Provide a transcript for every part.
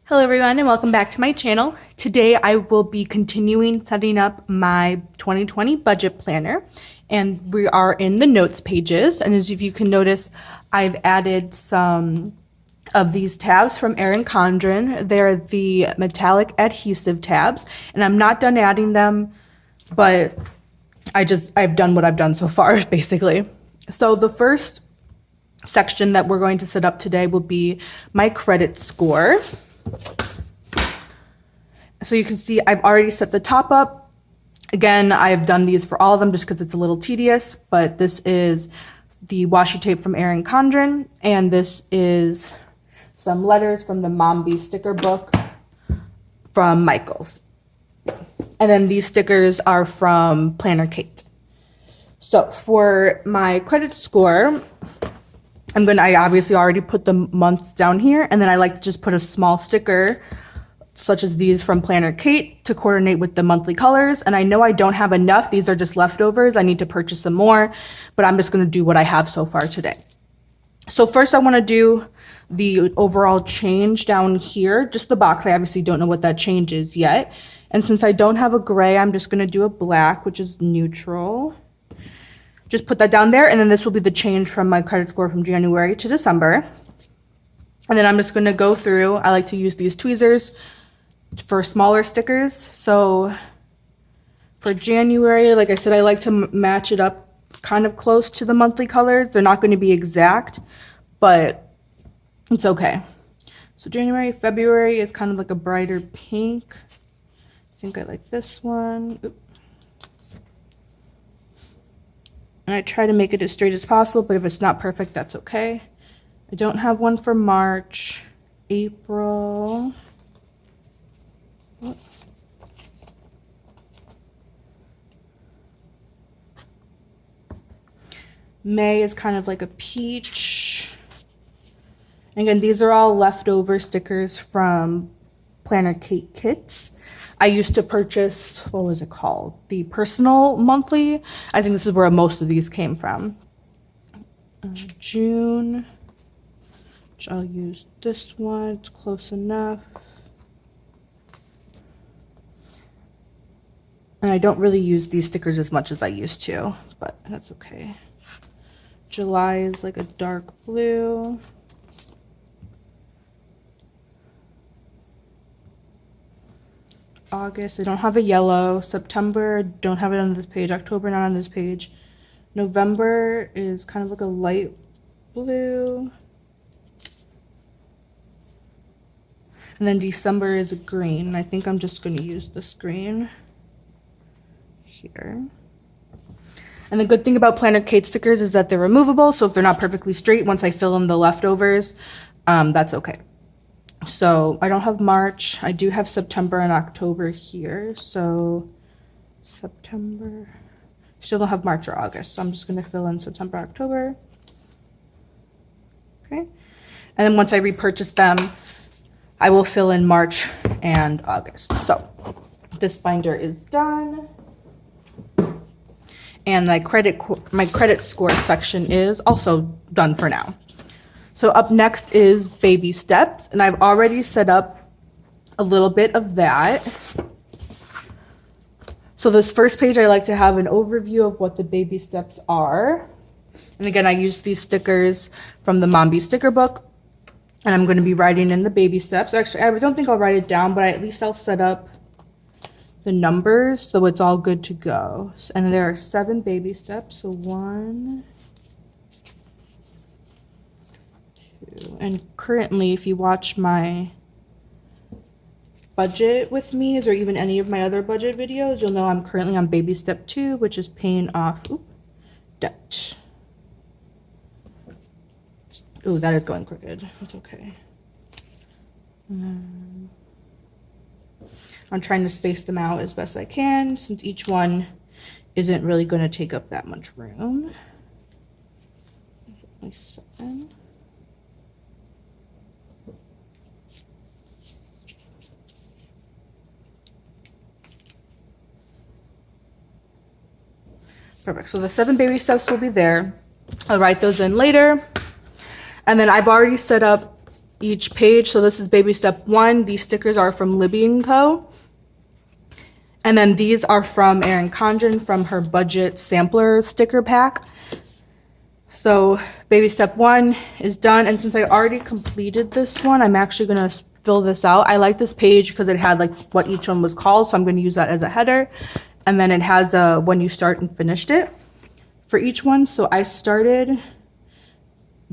Hello everyone and welcome back to my channel. Today I will be continuing setting up my 2020 budget planner, and we are in the notes pages, and as if you can notice, I've added some of these tabs from Erin Condren. They're the metallic adhesive tabs, and I'm not done adding them, but I've done what I've done so far basically. So the first section that we're going to set up today will be my credit score. So you can see I've already set the top up. Again, I've done these for all of them just because it's a little tedious, but this is the washi tape from Erin Condren, and this is some letters from the Mombi sticker book from Michaels. And then these stickers are from Planner Kate. So for my credit score, I obviously already put the months down here, and then I like to just put a small sticker such as these from Planner Kate to coordinate with the monthly colors. And I know I don't have enough. These are just leftovers. I need to purchase some more, but I'm just going to do what I have so far today. So first I want to do the overall change down here, just the box. I obviously don't know what that change is yet. And since I don't have a gray, I'm just going to do a black, which is neutral. Just put that down there, and then this will be the change from my credit score from January to December. And then I'm just going to go through. I like to use these tweezers for smaller stickers. So for January, like I said, I like to match it up kind of close to the monthly colors. They're not going to be exact, but it's okay. So January, February is kind of like a brighter pink. I think I like this one. Oop. And I try to make it as straight as possible, but if it's not perfect, that's okay. I don't have one for March, April. May is kind of like a peach. Again, these are all leftover stickers from Planner Kate kits. I used to purchase, what was it called? The personal monthly. I think this is where most of these came from. June, which I'll use this one, it's close enough. And I don't really use these stickers as much as I used to, but that's okay. July is like a dark blue. August, I don't have a yellow. September, don't have it on this page. October, not on this page. November is kind of like a light blue. And then December is a green. I think I'm just going to use this green here. And the good thing about Planner Kate stickers is that they're removable. So if they're not perfectly straight, once I fill in the leftovers, that's okay. So I don't have March. I do have September and October here. So September, still don't have March or August. So I'm just going to fill in September, October. Okay. And then once I repurchase them, I will fill in March and August. So this binder is done. And my credit score section is also done for now. So up next is baby steps, and I've already set up a little bit of that. So this first page, I like to have an overview of what the baby steps are. And again, I use these stickers from the Mombi sticker book, and I'm going to be writing in the baby steps. Actually, I don't think I'll write it down, but at least I'll set up the numbers so it's all good to go. And there are 7 baby steps. So 1, 2, and currently, if you watch my budget with me, or even any of my other budget videos, you'll know I'm currently on baby step 2, which is paying off debt. Oh, that is going crooked. It's okay. I'm trying to space them out as best I can since each one isn't really going to take up that much room. 7. Perfect. So the 7 baby steps will be there. I'll write those in later. And then I've already set up each page. So this is baby step 1. These stickers are from Libby & Co. And then these are from Erin Condren from her budget sampler sticker pack. So baby step 1 is done. And since I already completed this one, I'm actually going to fill this out. I like this page because it had like what each one was called. So I'm going to use that as a header. And then it has when you start and finished it for each one. So I started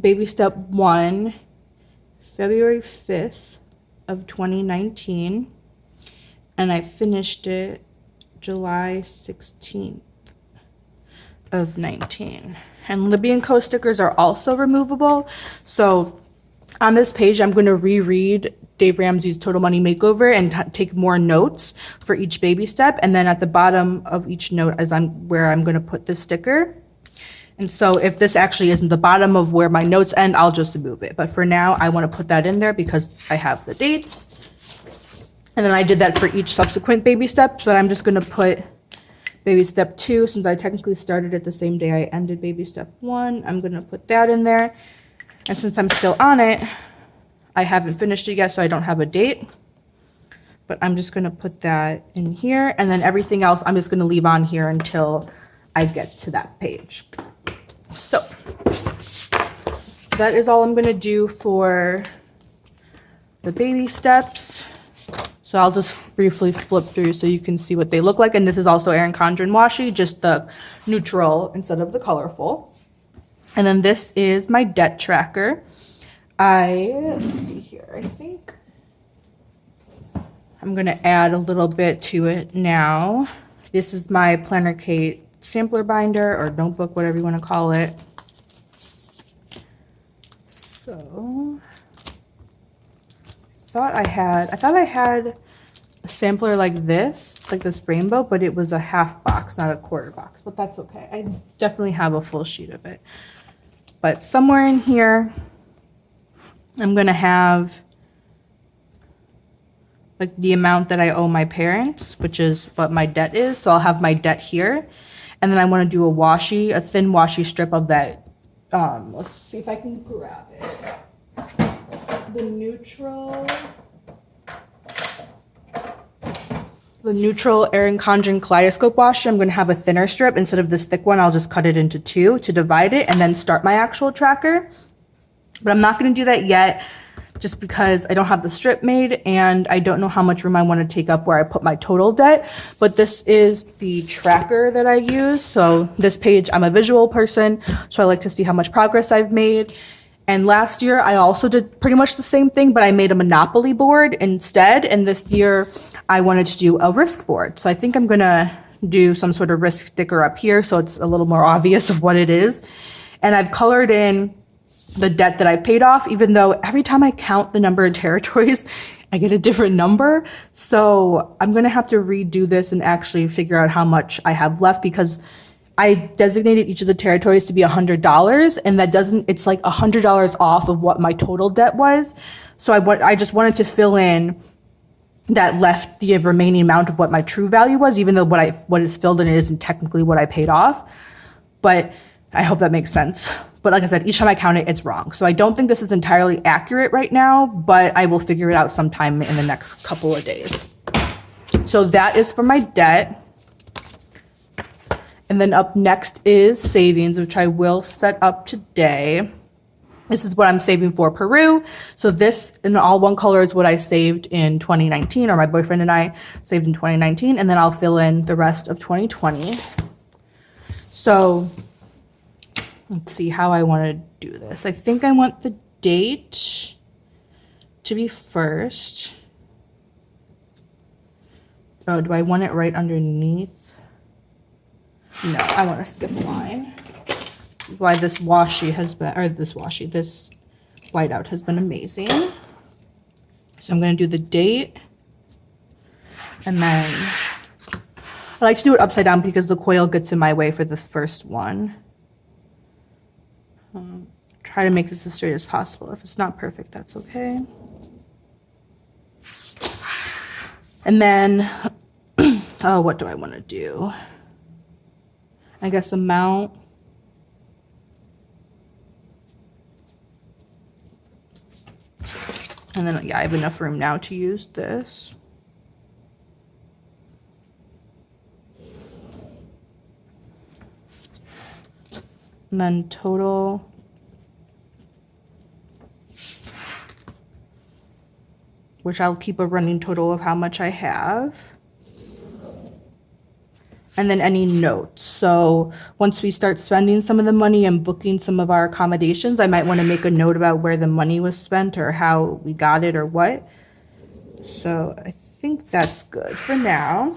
baby step 1 February 5th of 2019, and I finished it July 16th of 19. And Libby & Co stickers are also removable. So on this page, I'm going to reread Dave Ramsey's Total Money Makeover and take more notes for each baby step. And then at the bottom of each note is where I'm going to put the sticker. And so if this actually isn't the bottom of where my notes end, I'll just remove it. But for now, I want to put that in there because I have the dates. And then I did that for each subsequent baby step, but I'm just going to put baby step 2, since I technically started it the same day I ended baby step 1. I'm going to put that in there. And since I'm still on it, I haven't finished it yet, so I don't have a date. But I'm just going to put that in here. And then everything else, I'm just going to leave on here until I get to that page. So that is all I'm going to do for the baby steps. So I'll just briefly flip through so you can see what they look like. And this is also Erin Condren washi, just the neutral instead of the colorful. And then this is my debt tracker. Let's see here, I think I'm going to add a little bit to it now. This is my Planner Kate sampler binder or notebook, whatever you want to call it. So I thought I had a sampler like this rainbow, but it was a half box, not a quarter box, but that's okay. I definitely have a full sheet of it. But somewhere in here, I'm going to have like the amount that I owe my parents, which is what my debt is. So I'll have my debt here. And then I want to do a thin washi strip of that. Let's see if I can grab it. The neutral Erin Condren Kaleidoscope washi, I'm going to have a thinner strip. Instead of this thick one, I'll just cut it into 2 to divide it and then start my actual tracker. But I'm not going to do that yet just because I don't have the strip made and I don't know how much room I want to take up where I put my total debt. But this is the tracker that I use. So this page, I'm a visual person, so I like to see how much progress I've made. And last year, I also did pretty much the same thing, but I made a Monopoly board instead. And this year, I wanted to do a risk board. So I think I'm going to do some sort of risk sticker up here so it's a little more obvious of what it is. And I've colored in the debt that I paid off, even though every time I count the number of territories, I get a different number. So I'm going to have to redo this and actually figure out how much I have left because I designated each of the territories to be $100, and it's like $100 off of what my total debt was. So I just wanted to fill in that left the remaining amount of what my true value was, even though what is filled in isn't technically what I paid off. But I hope that makes sense. But like I said, each time I count it, it's wrong. So I don't think this is entirely accurate right now, but I will figure it out sometime in the next couple of days. So that is for my debt. And then up next is savings, which I will set up today. This is what I'm saving for Peru. So this in all one color is what I saved in 2019, or my boyfriend and I saved in 2019. And then I'll fill in the rest of 2020. So let's see how I want to do this. I think I want the date to be first. Oh, do I want it right underneath? No, I want to skip a line. This is why this whiteout has been amazing. So I'm going to do the date. And then I like to do it upside down because the coil gets in my way for the first one. Try to make this as straight as possible. If it's not perfect, that's okay. And then, oh, what do I want to do? I guess amount. And then, yeah, I have enough room now to use this. And then total. Which I'll keep a running total of how much I have. And then any notes. So once we start spending some of the money and booking some of our accommodations, I might want to make a note about where the money was spent or how we got it or what. So I think that's good for now.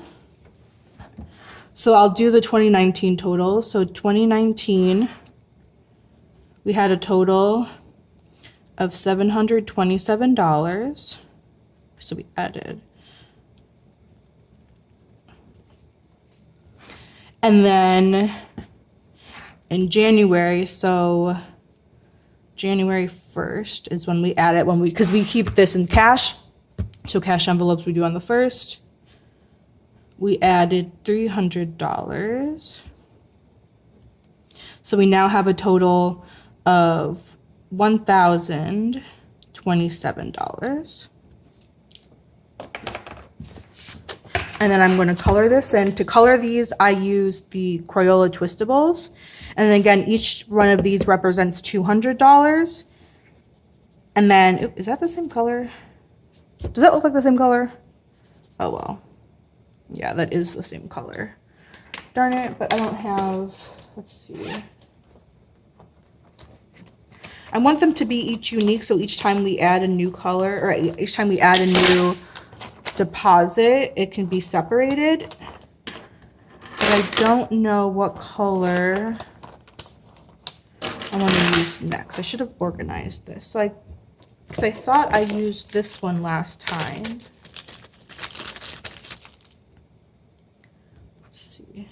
So I'll do the 2019 total. So 2019, we had a total of $727. So we added. And then in January, so January 1st is when we add it, because we keep this in cash. So cash envelopes we do on the 1st. We added $300. So we now have a total of $1,027. And then I'm going to color this. And to color these, I use the Crayola Twistables. And then again, each one of these represents $200. And then, is that the same color? Does that look like the same color? Oh, well. Yeah, that is the same color. Darn it, but I don't have, let's see. I want them to be each unique, so each time we add a new color, or each time we add a new deposit, it can be separated. But I don't know what color I want to use next. I should have organized this. So because I thought I used this one last time. Let's see.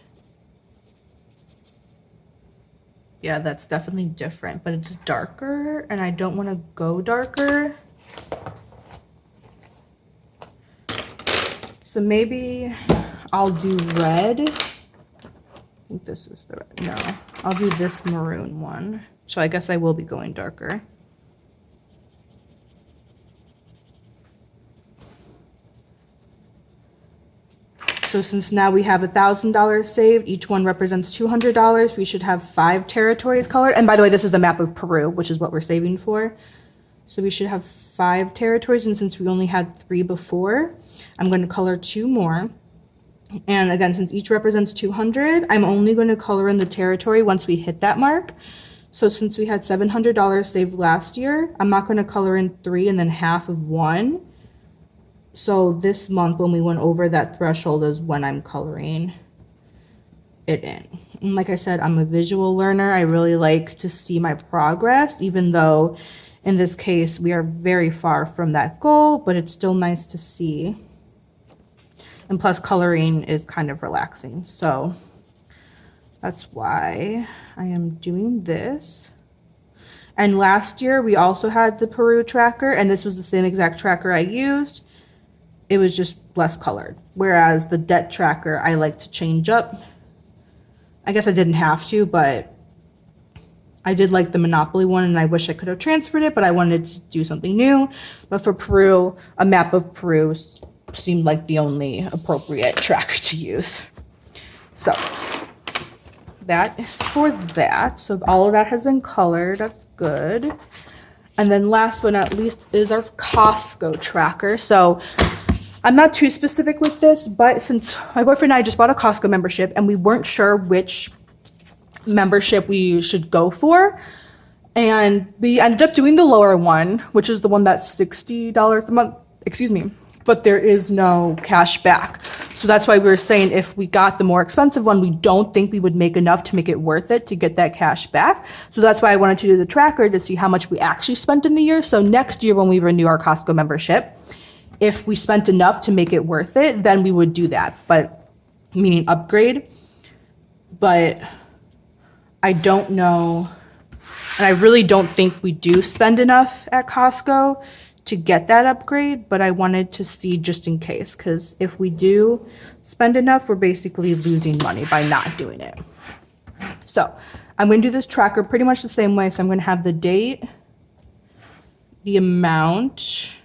Yeah, that's definitely different, but it's darker, and I don't want to go darker. So maybe I'll do red. I think this is the red. No, I'll do this maroon one. So I guess I will be going darker. So since now we have $1,000 saved, each one represents $200. We should have 5 territories colored. And by the way, this is the map of Peru, which is what we're saving for. So we should have 5 territories, and since we only had 3 before, I'm going to color 2 more. And again, since each represents 200, I'm only going to color in the territory once we hit that mark. So since we had $700 saved last year, I'm not going to color in 3 and then half of 1. So this month, when we went over that threshold, is when I'm coloring it in. And like I said, I'm a visual learner. I really like to see my progress, even though in this case, we are very far from that goal, but it's still nice to see. And plus, coloring is kind of relaxing. So that's why I am doing this. And last year, we also had the Peru tracker, and this was the same exact tracker I used. It was just less colored. Whereas the debt tracker, I like to change up. I guess I didn't have to, but I did like the Monopoly one, and I wish I could have transferred it, but I wanted to do something new. But for Peru, a map of Peru seemed like the only appropriate tracker to use. So that is for that. So all of that has been colored. That's good. And then last but not least is our Costco tracker. So I'm not too specific with this, but since my boyfriend and I just bought a Costco membership and we weren't sure which membership we should go for, and we ended up doing the lower one, which is the one that's $60 a month, excuse me, but there is no cash back. So that's why we were saying if we got the more expensive one, we don't think we would make enough to make it worth it to get that cash back. So that's why I wanted to do the tracker to see how much we actually spent in the year. So next year when we renew our Costco membership, if we spent enough to make it worth it, then we would do that, but meaning upgrade. But I don't know, and I really don't think we do spend enough at Costco to get that upgrade, but I wanted to see just in case, because if we do spend enough, we're basically losing money by not doing it. So I'm going to do this tracker pretty much the same way. So I'm going to have the date, the amount,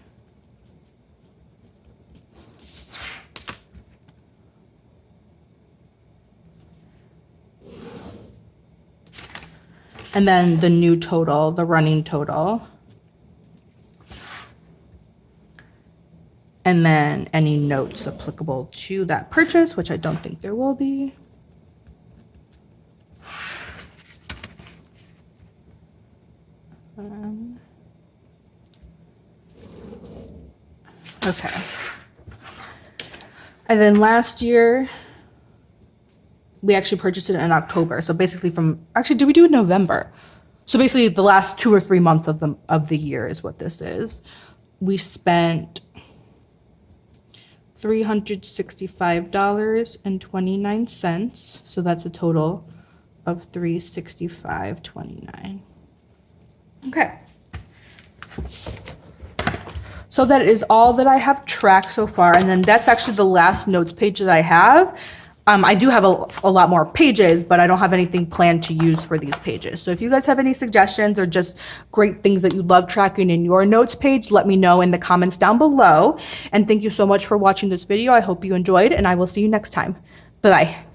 And then the new total, the running total. And then any notes applicable to that purchase, which I don't think there will be. Okay. And then last year, we actually purchased it in October. So basically did we do it in November? So basically the last 2 or 3 months of the year is what this is. We spent $365.29. So that's a total of $365.29. Okay. So that is all that I have tracked so far. And then that's actually the last notes page that I have. I do have a lot more pages, but I don't have anything planned to use for these pages. So if you guys have any suggestions or just great things that you love tracking in your notes page, let me know in the comments down below. And thank you so much for watching this video. I hope you enjoyed, and I will see you next time. Bye-bye.